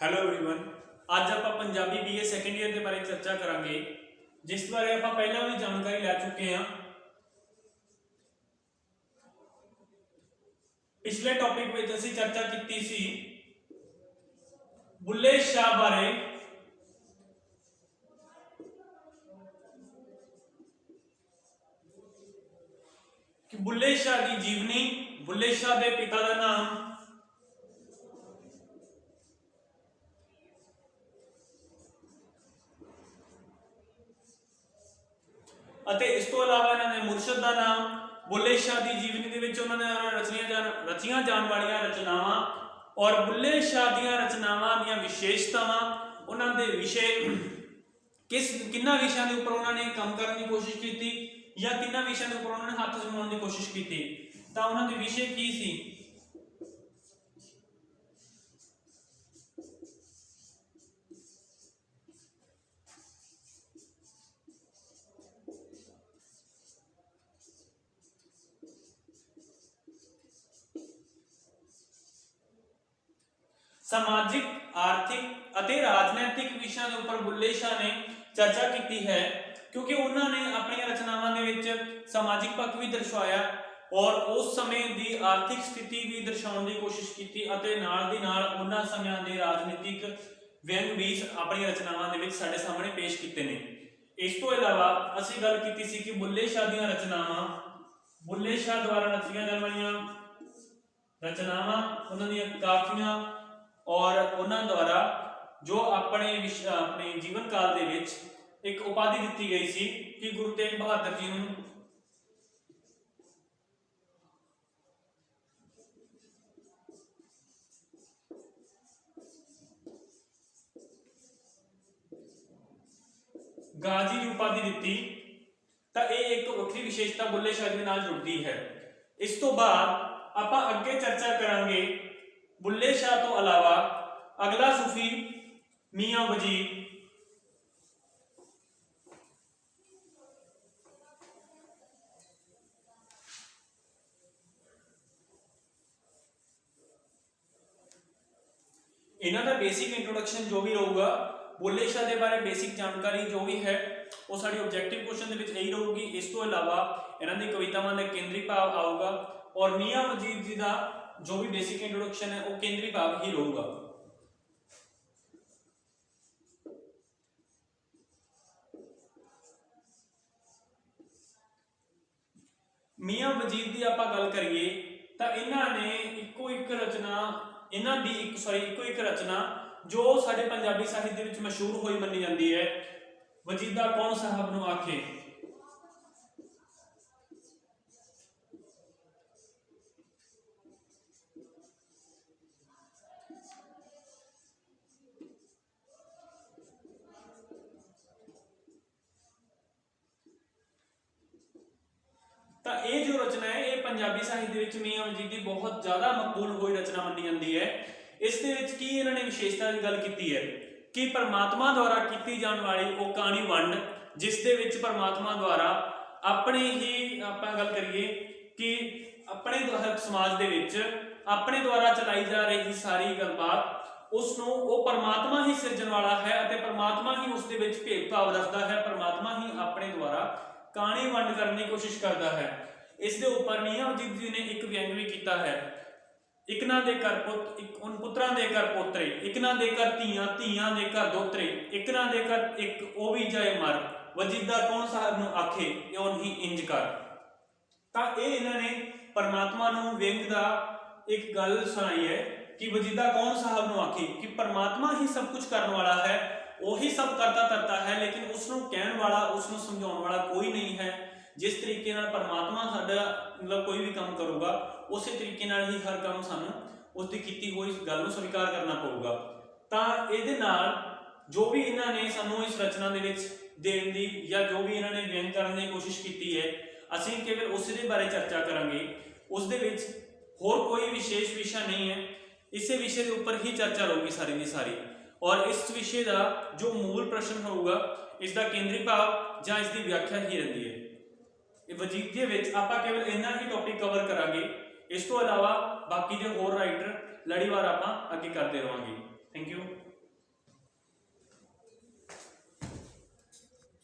Hello everyone, ਅੱਜ ਆਪਾਂ Punjabi BA second year ਦੇ ਬਾਰੇ ਚਰਚਾ ਕਰਾਂਗੇ, ਜਿਸ ਬਾਰੇ ਆਪਾਂ ਪਹਿਲਾਂ ਵੀ ਜਾਣਕਾਰੀ ਲੈ ਚੁੱਕੇ ਹਾਂ। पिछले टॉपिक में ਅਸੀਂ चर्चा ਕੀਤੀ ਸੀ बुल्ले शाह बारे कि बुल्ले शाह की जीवनी, बुल्ले शाह के पिता का नाम, इस तो अलावा इन्होंने मुर्शद का नाम, बुल्ले शाह की जीवनी के विच उन्होंने रचिया जाने वाली रचनावां और बुल्ले शाह दी रचनावां दी विशेषतावां, उन्होंने विषय किन्ना विषयों के उपर उन्होंने काम करने की कोशिश की या किन्ना विषयों के उपर उन्होंने हाथ जमाने की कोशिश की, तो उन्होंने विषय की सी? सामाजिक, आर्थिक और राजनैतिक विषयों के उपर बुल्ले शाह ने चर्चा की है, क्योंकि उन्होंने अपनी रचनावां दे विच समाजिक पक्ष भी दर्शाया और उस समय की आर्थिक स्थिति भी दर्शाने की कोशिश की, नाल दी नाल उन्हां समयां दे राजनीतिक व्यंग भी अपनी रचनावां दे विच साडे सामने पेश किए ने। इस तो इलावा असीं गल कीती सी कि बुल्ले शाह दी रचनावां, बुल्ले शाह द्वारा रचिया जाने वाली रचनावां, उन्हां दी काफियां और उन्होंने द्वारा जो अपने जीवन काल दे विच एक उपाधि दी गई सी कि गुरु तेग बहादुर जी नूं गाजी की उपाधि दी, तो यह एक वक्री विशेषता बुल्ले शाह के नाल जुड़ती है। इस तो बाद आपां अगे चर्चा करांगे बुल्ले शाह तो अलावा अगला सूफी मियां वजीर। इन्हां दा बेसिक इंट्रोडक्शन जो भी रहूगा, बुल्ले शाह के बारे बेसिक जानकारी जो भी है वो साडी ऑब्जेक्टिव क्वेश्चन दे विच यही रहूगी। इस तो इलावा इन्हां दी कवितावां दे केंद्री भाव आऊगा और मियां वजीर जी का जो भी बेसिक इंट्रोडक्शन है वो केंद्री भाव ही रहूगा। मियां वजीर की आप गल करिए तो इन्होंने इको एक रचना, इन्हों की इको एक रचना जो साडे पंजाबी साहित्य विच मशहूर होई मनी जाती है, वजीदा कौन साहब नूं आखे। तो ये जो रचना है ये पंजाबी साहित्य विच मियां वजीर की बहुत ज़्यादा मकबूल हुई रचना मनी जाती है। इस दे विच की इन्होंने विशेषता की गल की है कि परमात्मा द्वारा की जाने वाली वो कहानी वंड, जिस दे विच परमात्मा द्वारा अपने ही आप गल करिए कि अपने समाज दे विच अपने द्वारा चलाई जा रही सारी गलबात उसनों वो परमात्मा ही सिरजन वाला है, परमात्मा ही उस दे विच भेदभाव रखता है, परमात्मा ही अपने द्वारा कहानी वंड करने की कोशिश करता है। इस दे उपर मियां वजीर जी ने एक व्यंग भी किया है, इकना दे घर पुत उन पुत्रां दे घर पोतरे, इकना दे घर धीआं, धीआं दे घर दोतरे, इकना दे घर एक ओ भी जाए मर, वजीदा कौन साहब नूं आखे इउन ही इंज कर। तां ये इन्होंने परमात्मा नूं व्यंग दा एक गल सुनाई है कि वजीदा कौन साहब नूं आखे कि परमात्मा ही सब कुछ करने वाला है, वही सब करता करता है, लेकिन उसनों कहने वाला, उसनों समझाने वाला कोई नहीं है। जिस तरीके नाल परमात्मा साडा मतलब कोई भी काम करूगा उस तरीके नाल ही हर काम सानू उसकी कीती हुई गल नूं स्वीकार करना पऊगा। तां इहदे नाल जो भी इन्होंने सानू इस रचना दे विच देण दी या जो भी इन्होंने व्यंग करने की कोशिश की है, असीं केवल उस दे बारे चर्चा करांगे। उस दे विच होर कोई विशेष विषय नहीं है, इस विषय के उपर ही चर्चा रहूगी सारी की सारी। और इस विषय का जो मूल प्रश्न होगा इसका केंद्री भाव या इसकी व्याख्या ही रहती है। वजीर के विच आपां केवल इन्ना ही टॉपिक कवर करांगे, इस तो अलावा बाकी जो होर राइटर लड़ीवार आपां अगे करते रहांगे। Thank you.